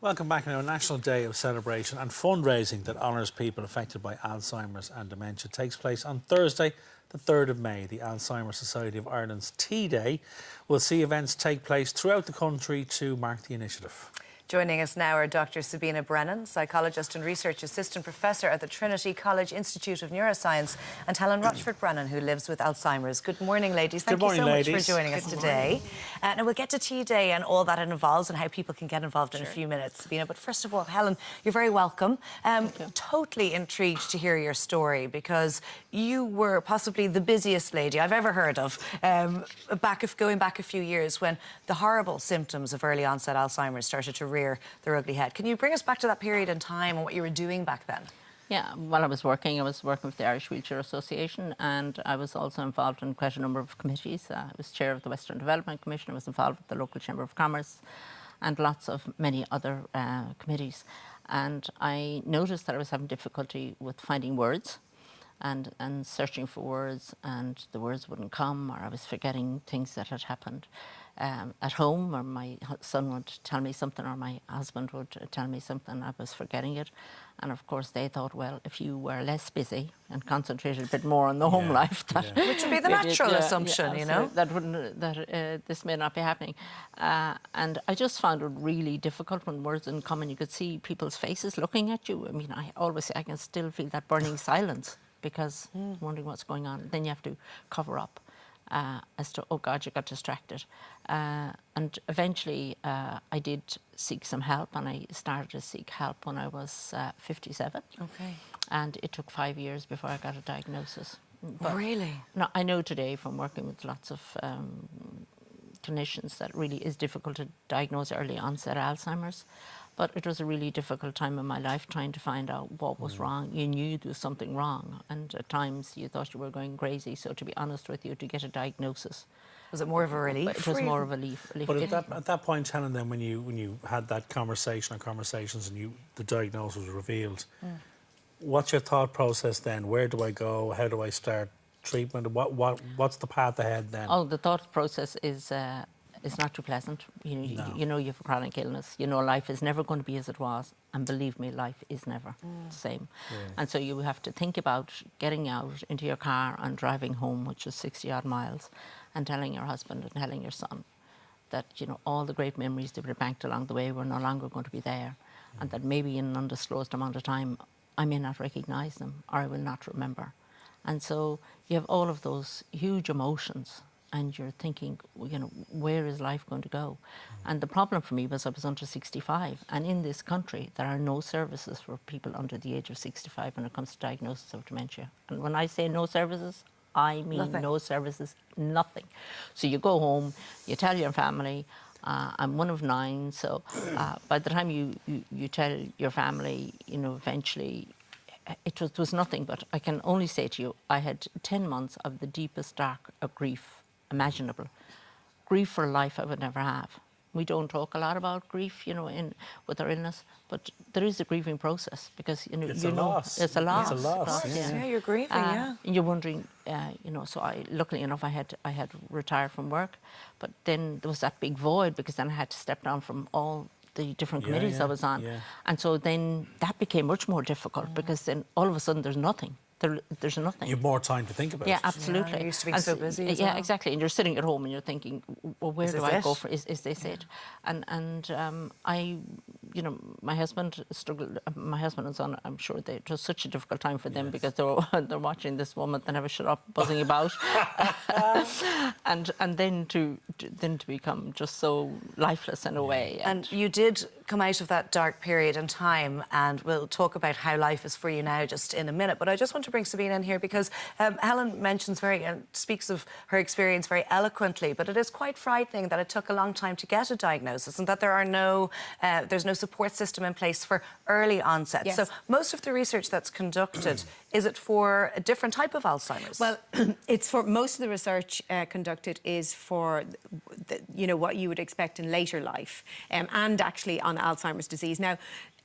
Welcome back now. A National Day of celebration and fundraising that honours people affected by Alzheimer's and dementia takes place on Thursday, the 3rd of May. The Alzheimer's Society of Ireland's Tea Day will see events take place throughout the country to mark the initiative. Joining us now are Dr. Sabina Brennan, psychologist and research assistant professor at the Trinity College Institute of Neuroscience, and Helen Rochford Brennan, who lives with Alzheimer's. Good morning, ladies. Thank you so much for joining us today. Now, we'll get to Tea Day and all that it involves and how people can get involved in a few minutes, Sabina. But first of all, Helen, you're very welcome. Totally intrigued to hear your story, because you were possibly the busiest lady I've ever heard of, going back a few years when the horrible symptoms of early onset Alzheimer's started to rear their ugly head. Can you bring us back to that period in time and what you were doing back then? Yeah, while I was working with the Irish Wheelchair Association, and I was also involved in quite a number of committees. I was chair of the Western Development Commission, I was involved with the local Chamber of Commerce and many other committees. And I noticed that I was having difficulty with finding words and searching for words, and the words wouldn't come, or I was forgetting things that had happened at home, or my son would tell me something, or my husband would tell me something, I was forgetting it. And of course they thought, well, if you were less busy and concentrated a bit more on the home life, which would be the natural assumption, you know, this may not be happening. And I just found it really difficult when words didn't come and you could see people's faces looking at you. I mean, I always say I can still feel that burning silence, because wondering what's going on. Then you have to cover up as to, oh God, you got distracted. And eventually I did seek some help, and I started to seek help when I was 57. Okay. And it took 5 years before I got a diagnosis. But really? No, I know today from working with lots of clinicians that really is difficult to diagnose early onset Alzheimer's. But it was a really difficult time in my life trying to find out what was wrong. You knew there was something wrong, and at times you thought you were going crazy. So to be honest with you, to get a diagnosis, was it more of a relief? It was more of a relief. But at that point, Helen, then when you had that conversation or conversations and the diagnosis was revealed, what's your thought process then? Where do I go? How do I start treatment? What's the path ahead then? Oh, the thought process is not too pleasant. You know you have a chronic illness. You know life is never going to be as it was, and believe me, life is never the same. And so you have to think about getting out into your car and driving home, which is 60-odd miles, and telling your husband and telling your son that all the great memories that were banked along the way were no longer going to be there, and that maybe in an undisclosed amount of time I may not recognise them, or I will not remember. And so you have all of those huge emotions, and you're thinking, where is life going to go? And the problem for me was I was under 65, and in this country there are no services for people under the age of 65 when it comes to diagnosis of dementia. And when I say no services, I mean nothing. No services, nothing. So you go home, you tell your family, I'm one of 9, so by the time you tell your family, eventually it was nothing. But I can only say to you, I had 10 months of the deepest dark of grief imaginable. Grief for life I would never have. We don't talk a lot about grief, with our illness, but there is a grieving process, because it's a loss. It's a loss. It's a loss. Yeah, you're grieving. And you're wondering, So luckily enough, I had retired from work, but then there was that big void, because then I had to step down from all the different committees I was on, and so then that became much more difficult, because then all of a sudden there's nothing. There's nothing. You have more time to think about it. Yeah, absolutely. Yeah, used to being so busy. Yeah, exactly. And you're sitting at home and you're thinking, well, where do I go for? Is this it? And I, my husband struggled. My husband and son, I'm sure it was such a difficult time for them, because they're watching this woman that never shut up, buzzing about, and then to become just so lifeless in a way. And you did come out of that dark period in time, and we'll talk about how life is for you now just in a minute. But I just want to bring Sabina in here, because Helen mentions speaks of her experience very eloquently, but it is quite frightening that it took a long time to get a diagnosis, and that there are there's no support system in place for early onset. Yes. So most of the research that's conducted, is it for a different type of Alzheimer's? Well, it's for most of the research conducted is for what you would expect in later life, and actually on Alzheimer's disease. Now,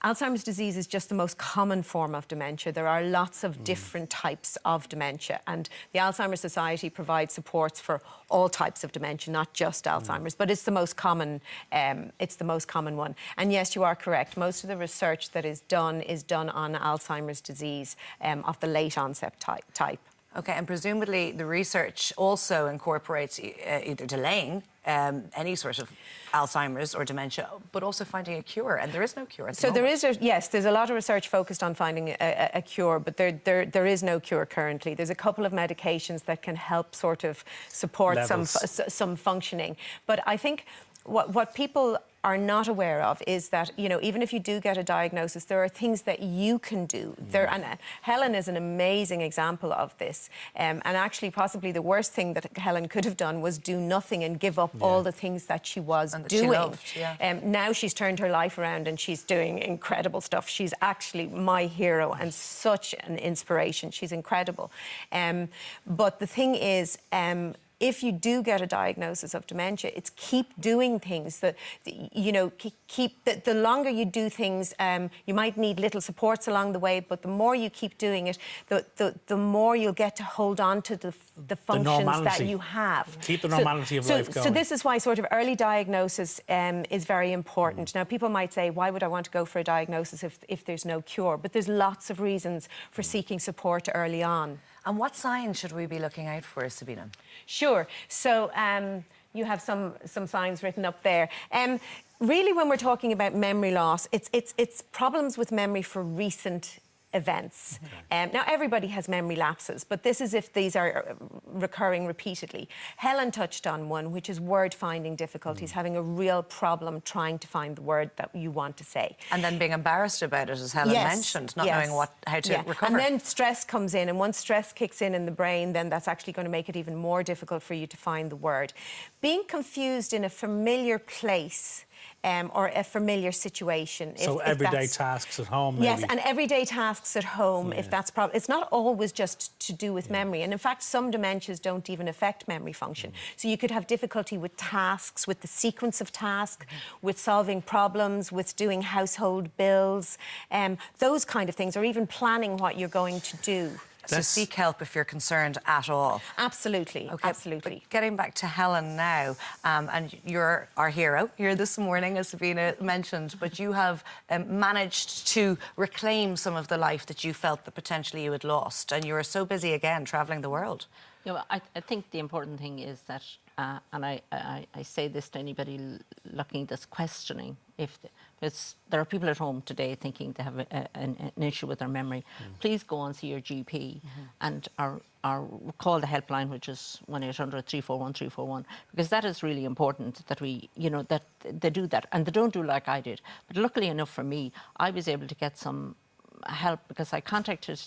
Alzheimer's disease is just the most common form of dementia. There are lots of different types of dementia, and the Alzheimer's Society provides supports for all types of dementia, not just Alzheimer's, but it's the most common. It's the most common one. And yes, you are correct. Most of the research that is done on Alzheimer's disease of the late onset type. Okay, and presumably the research also incorporates either delaying any sort of Alzheimer's or dementia, but also finding a cure, and there is no cure at the moment. Yes, there's a lot of research focused on finding a cure, but there is no cure currently. There's a couple of medications that can help sort of support some functioning. But I think what people are not aware of is that, you know, even if you do get a diagnosis, there are things that you can do. And Helen is an amazing example of this. And actually, possibly the worst thing that Helen could have done was do nothing and give up all the things that she was doing. She loved, now she's turned her life around and she's doing incredible stuff. She's actually my hero and such an inspiration. She's incredible. But the thing is, if you do get a diagnosis of dementia, it's keep doing things. That, you know, the longer you do things, you might need little supports along the way, but the more you keep doing it, the more you'll get to hold on to the functions that you have. Keep the normality of life going. So this is why sort of early diagnosis is very important. Now, people might say, why would I want to go for a diagnosis if there's no cure? But there's lots of reasons for seeking support early on. And what signs should we be looking out for, Sabina? Sure. So you have some signs written up there. Really, when we're talking about memory loss, it's problems with memory for recent events. Now, everybody has memory lapses, but this is if these are recurring repeatedly. Helen touched on one, which is word-finding difficulties, having a real problem trying to find the word that you want to say. And then being embarrassed about it, as Helen mentioned, not knowing how to recover. And then stress comes in, and once stress kicks in the brain, then that's actually going to make it even more difficult for you to find the word. Being confused in a familiar place or a familiar situation. So everyday tasks at home, maybe? Yes, and everyday tasks at home, if that's problem. It's not always just to do with memory. And in fact, some dementias don't even affect memory function. So you could have difficulty with tasks, with the sequence of tasks, with solving problems, with doing household bills, those kind of things, or even planning what you're going to do. So seek help if you're concerned at all. Absolutely, okay, absolutely. But getting back to Helen now, and you're our hero here this morning, as Sabina mentioned, but you have managed to reclaim some of the life that you felt that potentially you had lost, and you're so busy again travelling the world. Yeah, well, I think the important thing is that, and I say this to anybody looking at this, questioning, because there are people at home today thinking they have an issue with their memory. Please go and see your GP and call the helpline, which is 1-800-341-341, because that is really important that we, you know, that they do that, and they don't do like I did. But luckily enough for me, I was able to get some help because I contacted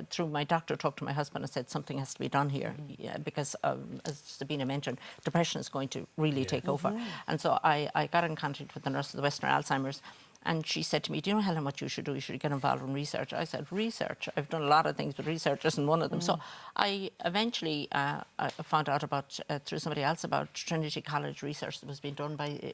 through my doctor, talked to my husband and said something has to be done here because as Sabina mentioned, depression is going to really take over. And so I got in contact with the nurse of the Western Alzheimer's, and she said to me, do you know, Helen, what you should do? You should get involved in research. I said, research? I've done a lot of things, but research isn't one of them. So I eventually found out about, through somebody else, about Trinity College research that was being done by,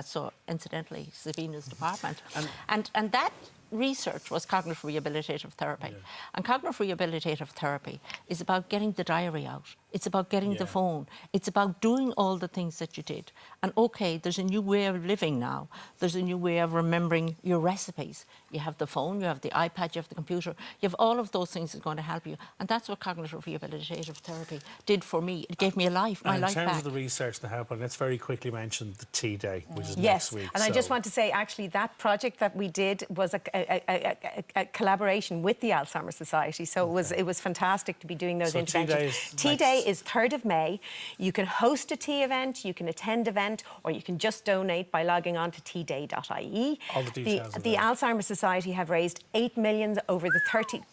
so incidentally, Sabina's department. And that research was cognitive rehabilitative therapy. And cognitive rehabilitative therapy is about getting the diary out. It's about getting the phone. It's about doing all the things that you did. And okay, there's a new way of living now. There's a new way of remembering your recipes. You have the phone, you have the iPad, you have the computer. You have all of those things that's going to help you. And that's what cognitive rehabilitative therapy did for me. It gave me a life, my life back. In terms of the research that happened, let's very quickly mention the T-Day, which is next week. And I just want to say, actually, that project that we did was a collaboration with the Alzheimer's Society. So it was fantastic to be doing those interventions. T-Day is 3rd of May. You can host a tea event, you can attend event, or you can just donate by logging on to tday.ie. All the details. The Alzheimer's Society have raised 8 million over the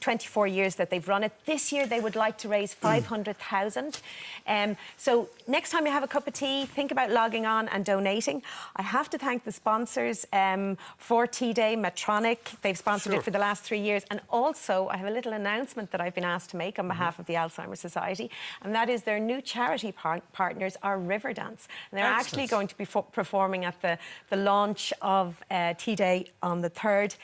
24 years that they've run it. This year they would like to raise 500,000. So next time you have a cup of tea, think about logging on and donating. I have to thank the sponsors for T-Day, Medtronic, They've sponsored it for the last 3 years. And also, I have a little announcement that I've been asked to make on behalf of the Alzheimer's Society, and that is their new charity partners are Riverdance. And they're actually going to be performing at the launch of T-Day on the 3rd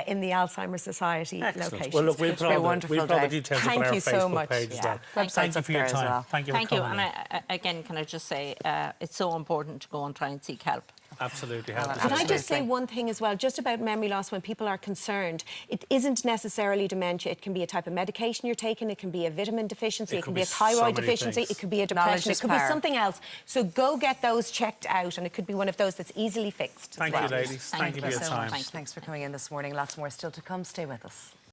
in the Alzheimer's Society location. Well, look, we'll put all the details up on our Facebook page as well. Thank you for your time. Thank you for coming. And again, can I just say, it's so important to go and try and seek help. Absolutely. Can I just say one thing as well, just about memory loss when people are concerned? It isn't necessarily dementia. It can be a type of medication you're taking. It can be a vitamin deficiency. It can be a thyroid deficiency. It could be a depression. It could be something else. So go get those checked out, and it could be one of those that's easily fixed. Thank you, ladies. Thank you for your time. Thanks for coming in this morning. Lots more still to come. Stay with us.